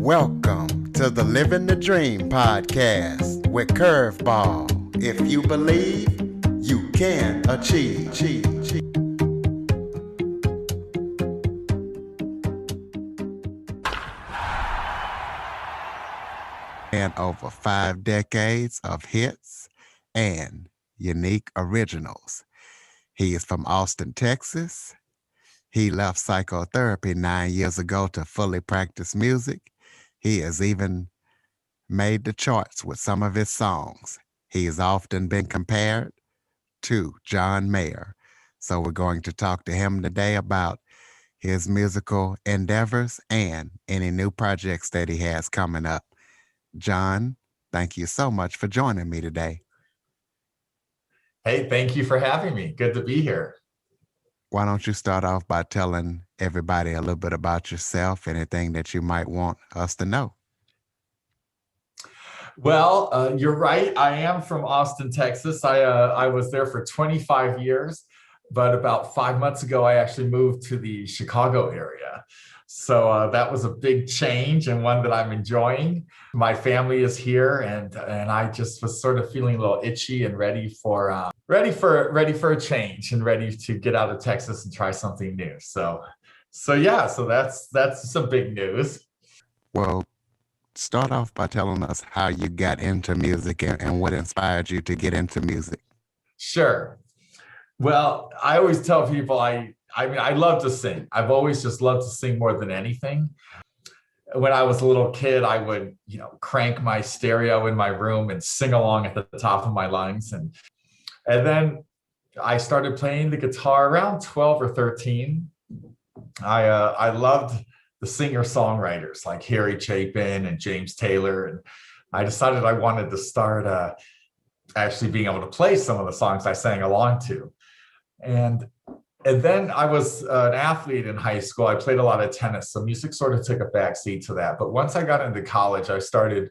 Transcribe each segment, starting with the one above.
Welcome to the Living the Dream podcast with Curveball. If you believe, you can achieve. And over 5 decades of hits and unique originals. He is from Austin, Texas. He left psychotherapy 9 years ago to fully practice music. He has even made the charts with some of his songs. He has often been compared to John Mayer. So we're going to talk to him today about his musical endeavors and any new projects that he has coming up. John, thank you so much for joining me today. Hey, thank you for having me. Good to be here. Why don't you start off by telling everybody a little bit about yourself, anything that you might want us to know? Well, you're right. I am from Austin, Texas. I was there for 25 years, but about 5 months ago, I actually moved to the Chicago area. So that was a big change and one that I'm enjoying. My family is here, and I just was sort of feeling a little itchy and ready for a change and ready to get out of Texas and try something new. So that's some big news. Well, start off by telling us how you got into music and what inspired you to get into music. Sure. Well, I always tell people I love to sing. I've always just loved to sing more than anything. When I was a little kid, I would, crank my stereo in my room and sing along at the top of my lungs. And then I started playing the guitar around 12 or 13. I loved the singer-songwriters like Harry Chapin and James Taylor. And I decided I wanted to start actually being able to play some of the songs I sang along to. And then I was an athlete in high school. I played a lot of tennis, so music sort of took a backseat to that. But once I got into college, I started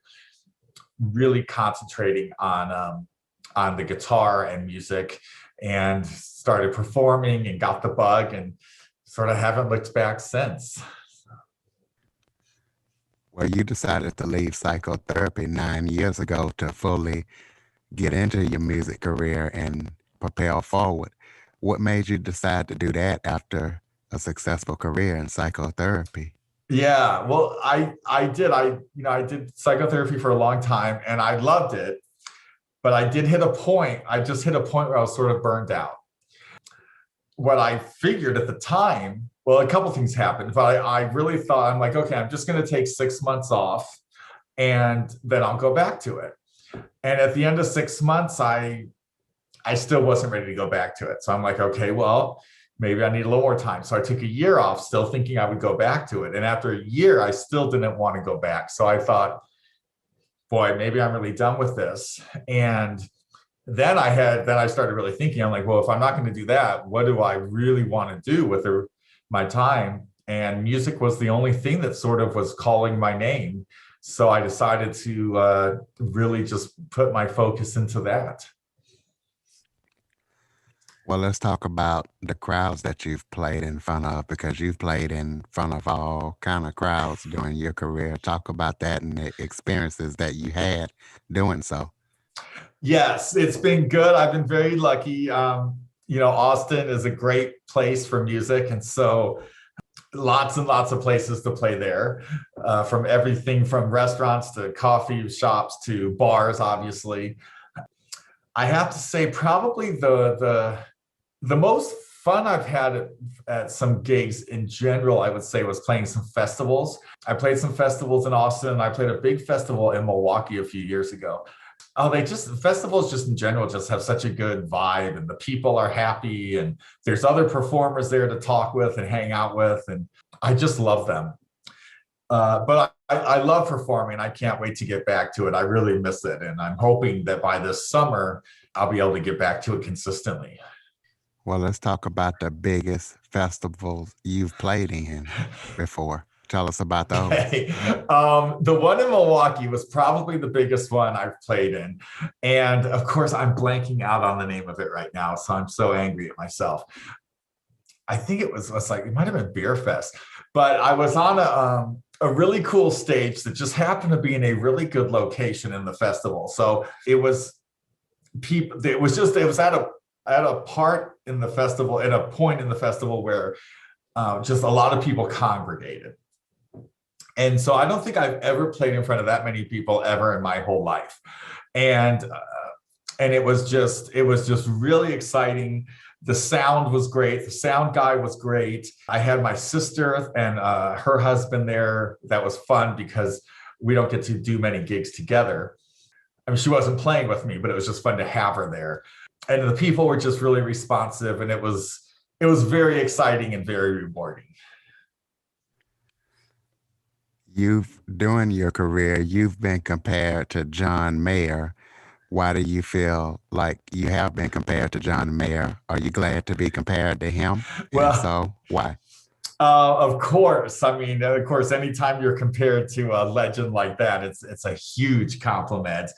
really concentrating on the guitar and music, and started performing and got the bug, and sort of haven't looked back since. Well, you decided to leave psychotherapy 9 years ago to fully get into your music career and propel forward. What made you decide to do that after a successful career in psychotherapy? Yeah, well, I did psychotherapy for a long time, and I loved it. But I just hit a point where I was sort of burned out. What I figured at the time, well, a couple things happened, but I really thought, I'm like, okay, I'm just going to take 6 months off and then I'll go back to it. And at the end of 6 months, I still wasn't ready to go back to it. So I'm like, okay, well, maybe I need a little more time. So I took a year off, still thinking I would go back to it. And after a year, I still didn't want to go back. So I thought, boy, maybe I'm really done with this. And then I started really thinking, I'm like, well, if I'm not going to do that, what do I really want to do with my time? And music was the only thing that sort of was calling my name. So I decided to really just put my focus into that. Well, let's talk about the crowds that you've played in front of, because you've played in front of all kind of crowds during your career. Talk about that and the experiences that you had doing so. Yes, it's been good. I've been very lucky. Austin is a great place for music. And so lots and lots of places to play there, from everything from restaurants to coffee shops to bars, obviously. I have to say probably the most fun I've had at some gigs in general, I would say, was playing some festivals. I played some festivals in Austin. I played a big festival in Milwaukee a few years ago. Festivals just in general just have such a good vibe, and the people are happy, and there's other performers there to talk with and hang out with, and I just love them. But I love performing. I can't wait to get back to it. I really miss it, and I'm hoping that by this summer, I'll be able to get back to it consistently. Well, let's talk about the biggest festivals you've played in before. Tell us about those. Okay. The one in Milwaukee was probably the biggest one I've played in. And of course, I'm blanking out on the name of it right now, so I'm so angry at myself. I think it might have been Beer Fest, but I was on a really cool stage that just happened to be in a really good location in the festival. So it was people, it was at a part in the festival, at a point in the festival where just a lot of people congregated. And so I don't think I've ever played in front of that many people ever in my whole life. And it was just really exciting. The sound was great. The sound guy was great. I had my sister and her husband there. That was fun because we don't get to do many gigs together. I mean, she wasn't playing with me, but it was just fun to have her there. And the people were just really responsive, and it was very exciting and very rewarding. During your career, you've been compared to John Mayer. Why do you feel like you have been compared to John Mayer? Are you glad to be compared to him? And Well, so, why? of course. I mean, of course, anytime you're compared to a legend like that, it's a huge compliment.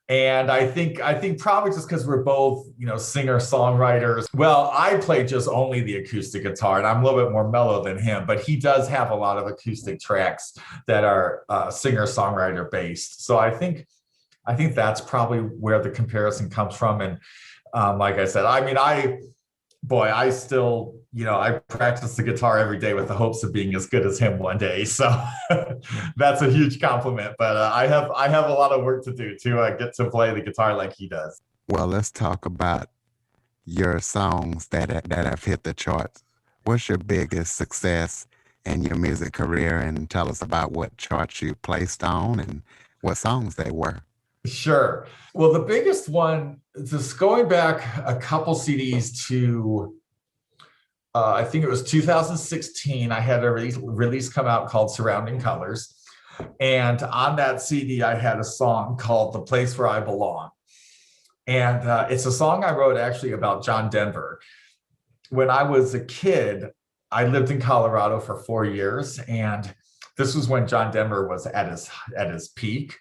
And I think probably just because we're both, singer songwriters. Well, I play just only the acoustic guitar, and I'm a little bit more mellow than him, but he does have a lot of acoustic tracks that are singer songwriter based. So I think that's probably where the comparison comes from. And like I said, I mean, I still, I practice the guitar every day with the hopes of being as good as him one day. So that's a huge compliment. But I have a lot of work to do to get to play the guitar like he does. Well, let's talk about your songs that have hit the charts. What's your biggest success in your music career? And tell us about what charts you placed on and what songs they were. Sure. Well, the biggest one, just going back a couple CDs to, I think it was 2016, I had a release come out called Surrounding Colors. And on that CD, I had a song called The Place Where I Belong. And it's a song I wrote actually about John Denver. When I was a kid, I lived in Colorado for 4 years. And this was when John Denver was at his peak.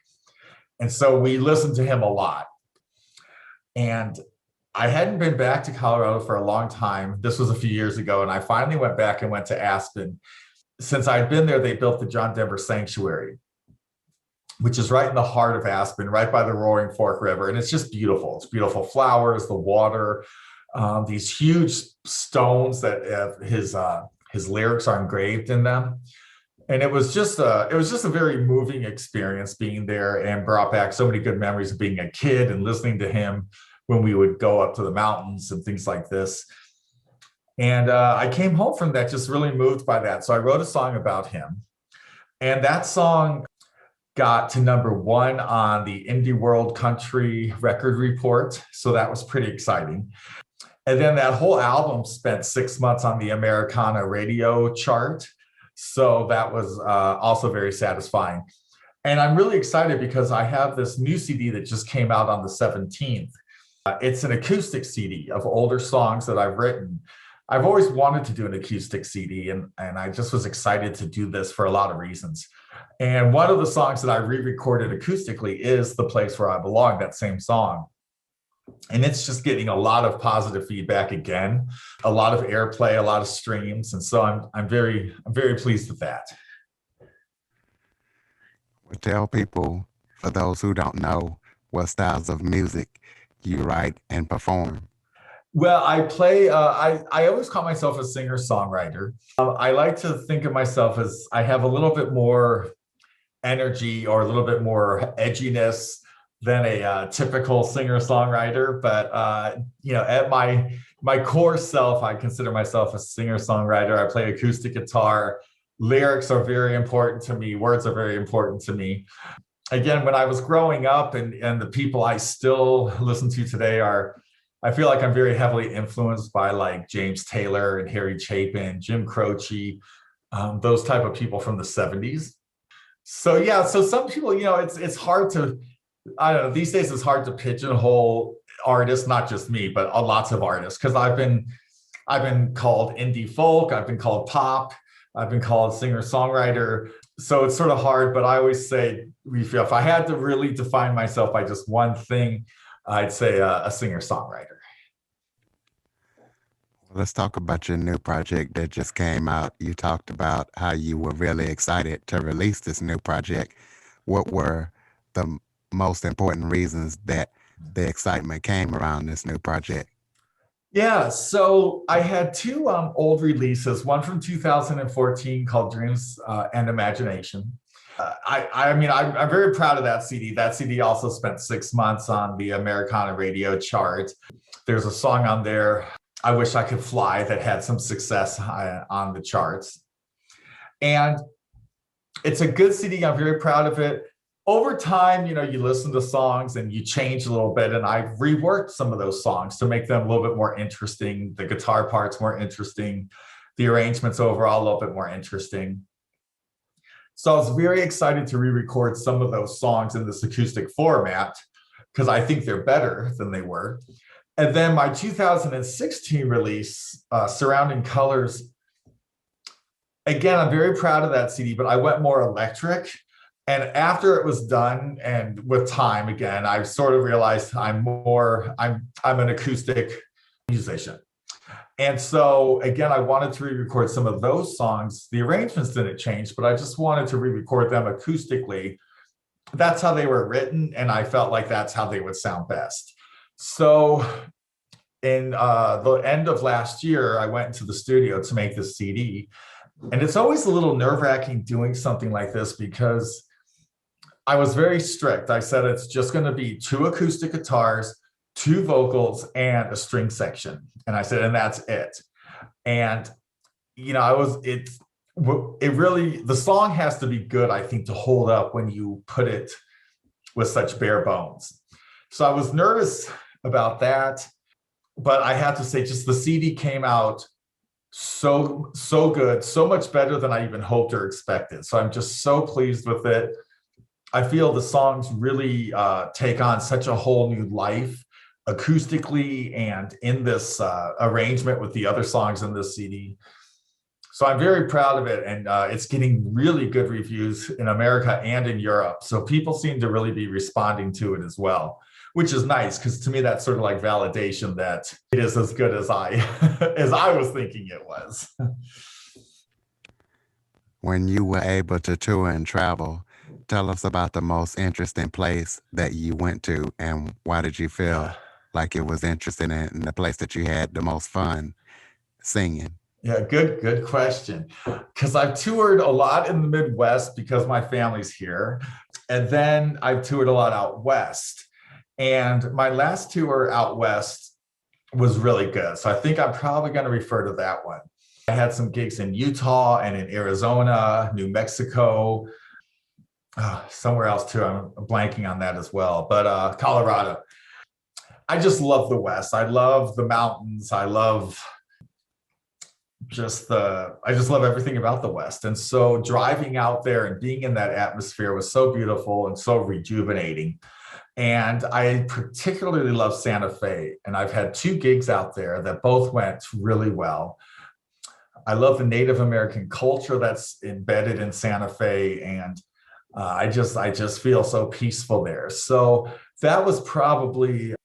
And so we listened to him a lot. And I hadn't been back to Colorado for a long time. This was a few years ago. And I finally went back and went to Aspen. Since I'd been there, they built the John Denver Sanctuary, which is right in the heart of Aspen, right by the Roaring Fork River. And it's just beautiful. It's beautiful flowers, the water, these huge stones that his lyrics are engraved in them. And it was just a very moving experience being there, and brought back so many good memories of being a kid and listening to him when we would go up to the mountains and things like this. And I came home from that just really moved by that. So I wrote a song about him, and that song got to #1 on the Indie World Country Record Report. So that was pretty exciting. And then that whole album spent 6 months on the Americana radio chart. So that was also very satisfying. And I'm really excited because I have this new CD that just came out on the 17th. It's an acoustic CD of older songs that I've written. I've always wanted to do an acoustic CD, and I just was excited to do this for a lot of reasons. And one of the songs that I re-recorded acoustically is The Place Where I Belong, that same song. And it's just getting a lot of positive feedback again, a lot of airplay, a lot of streams. And so I'm very pleased with that. Well, tell people, for those who don't know, what styles of music you write and perform. Well, I play, I always call myself a singer-songwriter. I like to think of myself as I have a little bit more energy or a little bit more edginess than a typical singer-songwriter. But, at my core self, I consider myself a singer-songwriter. I play acoustic guitar. Lyrics are very important to me. Words are very important to me. Again, when I was growing up, and the people I still listen to today I feel like I'm very heavily influenced by like James Taylor and Harry Chapin, Jim Croce, those type of people from the 70s. So yeah, so some people, it's hard to, I don't know, these days it's hard to pigeonhole artists, not just me, but lots of artists, because I've been called indie folk, I've been called pop, I've been called singer-songwriter. So it's sort of hard, but I always say, if I had to really define myself by just one thing, I'd say a singer-songwriter. Let's talk about your new project that just came out. You talked about how you were really excited to release this new project. What were the most important reasons that the excitement came around this new project? Yeah, so I had two old releases, one from 2014 called Dreams and Imagination. I'm very proud of that CD. That CD also spent 6 months on the Americana radio chart. There's a song on there, I Wish I Could Fly, that had some success on the charts. And it's a good CD. I'm very proud of it. Over time, you listen to songs and you change a little bit. And I've reworked some of those songs to make them a little bit more interesting. The guitar parts more interesting, the arrangements overall a little bit more interesting. So I was very excited to re-record some of those songs in this acoustic format because I think they're better than they were. And then my 2016 release, Surrounding Colors, again, I'm very proud of that CD, but I went more electric. And after it was done, and with time, again, I sort of realized I'm an acoustic musician. And so again, I wanted to re-record some of those songs. The arrangements didn't change, but I just wanted to re-record them acoustically. That's how they were written, and I felt like that's how they would sound best. So in the end of last year, I went into the studio to make this CD. And it's always a little nerve-wracking doing something like this because I was very strict. I said it's just going to be 2 acoustic guitars, 2 vocals, and a string section. And I said, and that's it. And the song has to be good, I think, to hold up when you put it with such bare bones. So I was nervous about that, but I have to say, just the CD came out so good, so much better than I even hoped or expected. So I'm just so pleased with it. I feel the songs really take on such a whole new life acoustically and in this arrangement with the other songs in this CD. So I'm very proud of it, and it's getting really good reviews in America and in Europe. So people seem to really be responding to it as well, which is nice because to me that's sort of like validation that it is as good as I as I was thinking it was. When you were able to tour and travel, tell us about the most interesting place that you went to, and why did you feel like it was interesting in the place that you had the most fun singing? Yeah, good question. Because I've toured a lot in the Midwest because my family's here. And then I've toured a lot out west. And my last tour out west was really good. So I think I'm probably going to refer to that one. I had some gigs in Utah and in Arizona, New Mexico, somewhere else too. I'm blanking on that as well. But Colorado. I just love the West. I love the mountains. I just love everything about the West. And so driving out there and being in that atmosphere was so beautiful and so rejuvenating. And I particularly love Santa Fe. And I've had 2 gigs out there that both went really well. I love the Native American culture that's embedded in Santa Fe. And I just feel so peaceful there. So that was probably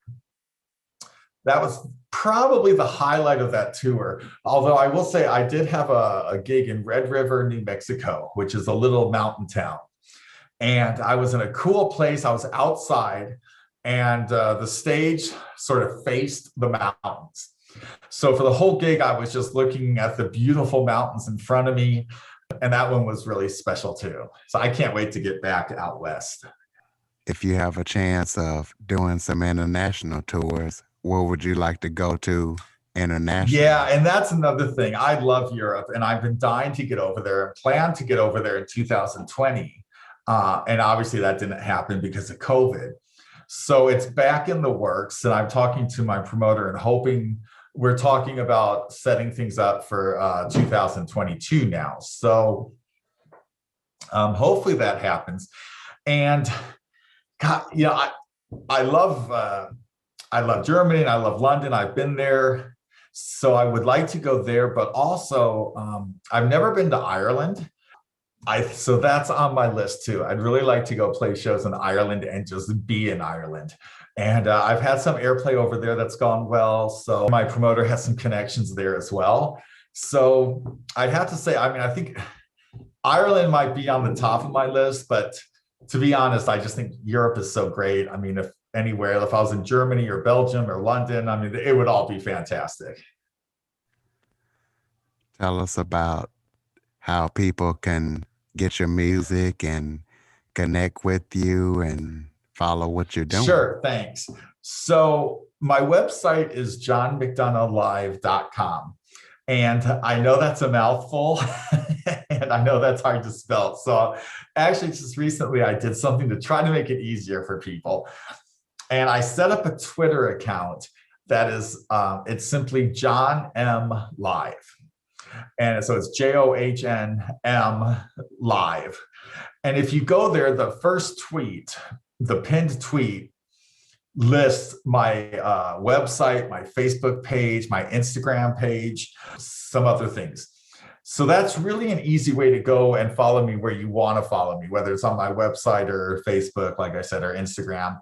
the highlight of that tour. Although I will say I did have a gig in Red River, New Mexico, which is a little mountain town. And I was in a cool place. I was outside, and the stage sort of faced the mountains. So for the whole gig, I was just looking at the beautiful mountains in front of me. And that one was really special too. So I can't wait to get back out west. If you have a chance of doing some international tours, where would you like to go to internationally? Yeah, and that's another thing. I love Europe, and I've been dying to get over there and plan to get over there in 2020. And obviously that didn't happen because of COVID. So it's back in the works, and I'm talking to my promoter and hoping we're talking about setting things up for 2022 now. So hopefully that happens. And God, I love Germany and I love London. I've been there. So I would like to go there, but also I've never been to Ireland. So that's on my list too. I'd really like to go play shows in Ireland and just be in Ireland. And I've had some airplay over there that's gone well. So my promoter has some connections there as well. So I'd have to say, I mean, I think Ireland might be on the top of my list, but to be honest, I just think Europe is so great. I mean, if anywhere, if I was in Germany or Belgium or London, I mean, it would all be fantastic. Tell us about how people can get your music and connect with you and follow what you're doing. Sure, thanks. So my website is johnmcdonoughlive.com. And I know that's a mouthful and I know that's hard to spell. So actually, just recently, I did something to try to make it easier for people. And I set up a Twitter account that is, it's simply John M Live. And so it's JOHNM Live. And if you go there, the first tweet, the pinned tweet, lists my website, my Facebook page, my Instagram page, some other things. So that's really an easy way to go and follow me where you want to follow me, whether it's on my website or Facebook, like I said, or Instagram.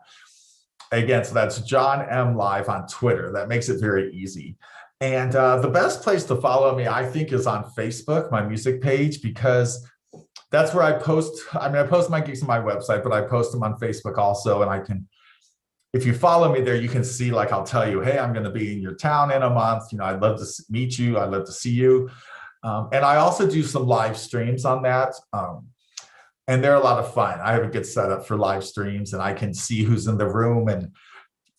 Again, so that's John M Live on Twitter. That makes it very easy. And the best place to follow me, I think, is on Facebook, my music page, because that's where I post. I mean, I post my gigs on my website, but I post them on Facebook also. And I can, if you follow me there, you can see, like, I'll tell you, hey, I'm going to be in your town in a month. You know, I'd love to meet you. I'd love to see you. And I also do some live streams on that. And they're a lot of fun. I have a good setup for live streams, and I can see who's in the room, and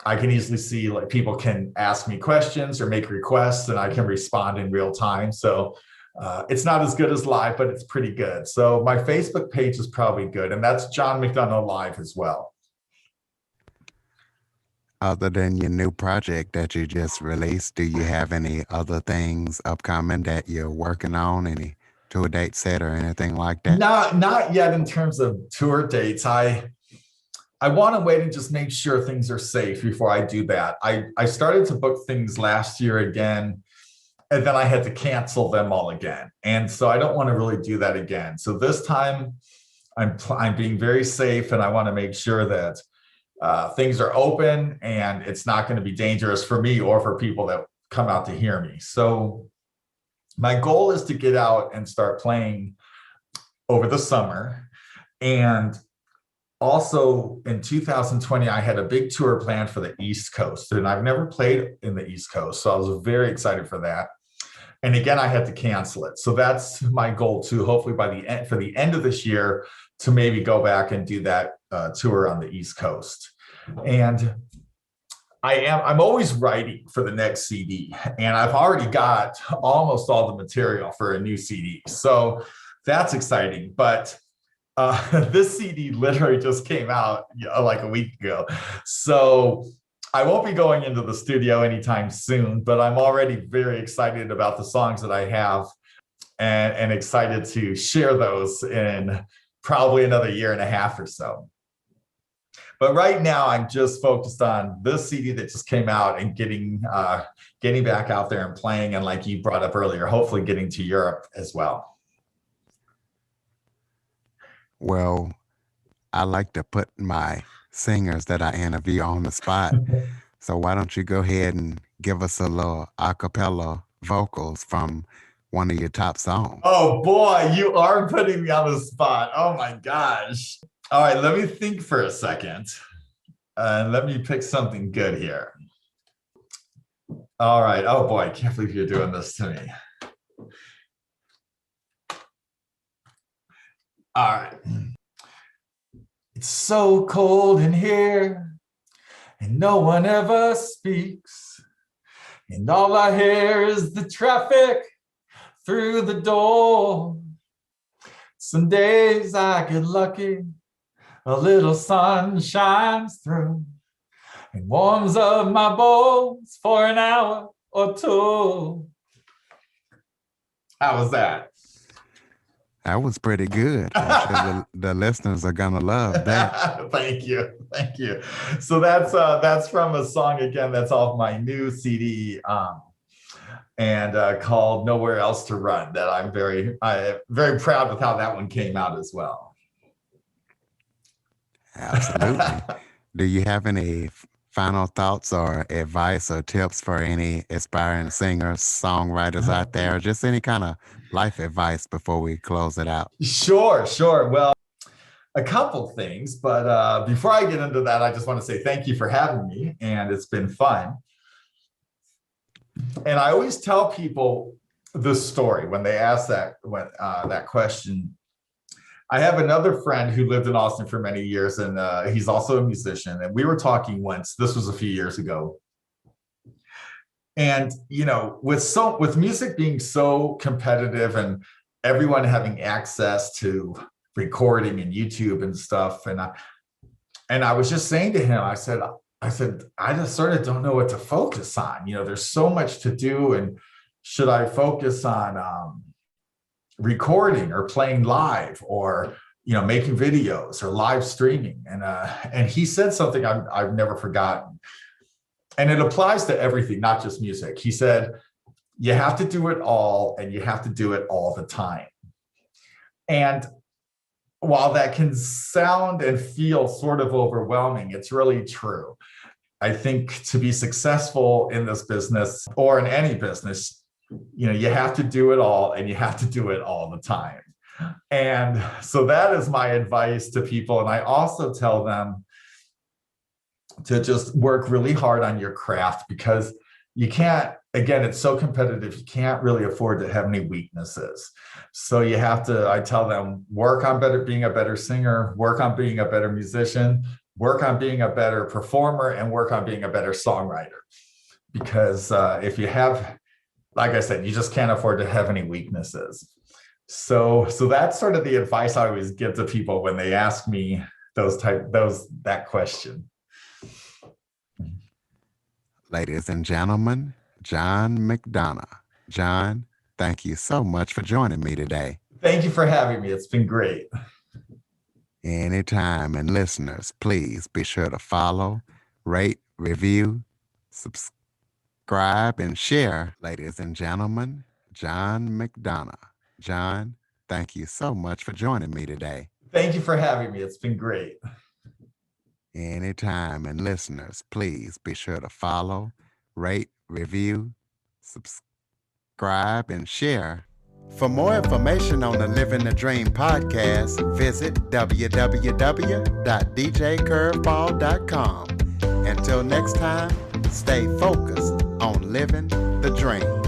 I can easily see, like, people can ask me questions or make requests, and I can respond in real time. So it's not as good as live, but it's pretty good. So my Facebook page is probably good, and that's John McDonough Live as well. Other than your new project that you just released, do you have any other things upcoming that you're working on? Any tour date set or anything like that? Not yet in terms of tour dates. I want to wait and just make sure things are safe before I do that. I started to book things last year again, and then I had to cancel them all again. And so I don't want to really do that again. So this time I'm being very safe, and I want to make sure that things are open and it's not going to be dangerous for me or for people that come out to hear me. So my goal is to get out and start playing over the summer. And also in 2020, I had a big tour planned for the East Coast, and I've never played in the East Coast. So I was very excited for that. And again, I had to cancel it. So that's my goal too, hopefully by the end, for the end of this year, to maybe go back and do that tour on the East Coast. And I'm always writing for the next CD, and I've already got almost all the material for a new CD. So that's exciting. But this CD literally just came out like a week ago. So I won't be going into the studio anytime soon, but I'm already very excited about the songs that I have, and excited to share those in probably another year and a half or so. But right now, I'm just focused on this CD that just came out and getting back out there and playing. And like you brought up earlier, hopefully getting to Europe as well. Well, I like to put my singers that I interview on the spot. So why don't you go ahead and give us a little acapella vocals from one of your top songs? Oh boy, you are putting me on the spot. Oh my gosh. All right, let me think for a second. Let me pick something good here. All right. Oh boy, I can't believe you're doing this to me. All right. It's so cold in here, and no one ever speaks, and all I hear is the traffic through the door. Some days I get lucky, a little sun shines through and warms up my bones for an hour or two. How was that? That was pretty good. I'm sure the listeners are gonna love that. Thank you. So that's from a song, again, that's off my new CD. and called Nowhere Else to Run, that I'm very proud with how that one came out as well. Absolutely. Do you have any final thoughts or advice or tips for any aspiring singers, songwriters out there, or just any kind of life advice before we close it out? Sure. Well, a couple things, but before I get into that, I just want to say thank you for having me, and it's been fun. And I always tell people the story when they ask that question. I have another friend who lived in Austin for many years, and he's also a musician. And we were talking once. This was a few years ago. And with music being so competitive and everyone having access to recording and YouTube and stuff, and I was just saying to him, I said, I just sort of don't know what to focus on. There's so much to do, and should I focus on recording or playing live, or making videos or live streaming? And he said something I've never forgotten, and it applies to everything, not just music. He said, you have to do it all, and you have to do it all the time. And while that can sound and feel sort of overwhelming, it's really true. I think to be successful in this business, or in any business, you have to do it all, and you have to do it all the time. And so that is my advice to people. And I also tell them to just work really hard on your craft, because you can't, again, it's so competitive, you can't really afford to have any weaknesses. So you have to, I tell them, work on being a better singer, work on being a better musician, work on being a better performer, and work on being a better songwriter. Because if you have, like I said, you just can't afford to have any weaknesses. So that's sort of the advice I always give to people when they ask me that question. Ladies and gentlemen, John McDonough. John, thank you so much for joining me today. Thank you for having me. It's been great. Anytime. And listeners, please be sure to follow, rate, review, subscribe, and share. Ladies and gentlemen, John McDonough. John, thank you so much for joining me today. Thank you for having me. It's been great. Anytime. And listeners, please be sure to follow, rate, review, subscribe, and share. For more information on the Living the Dream podcast, visit www.djcurveball.com. Until next time, stay focused on living the dream.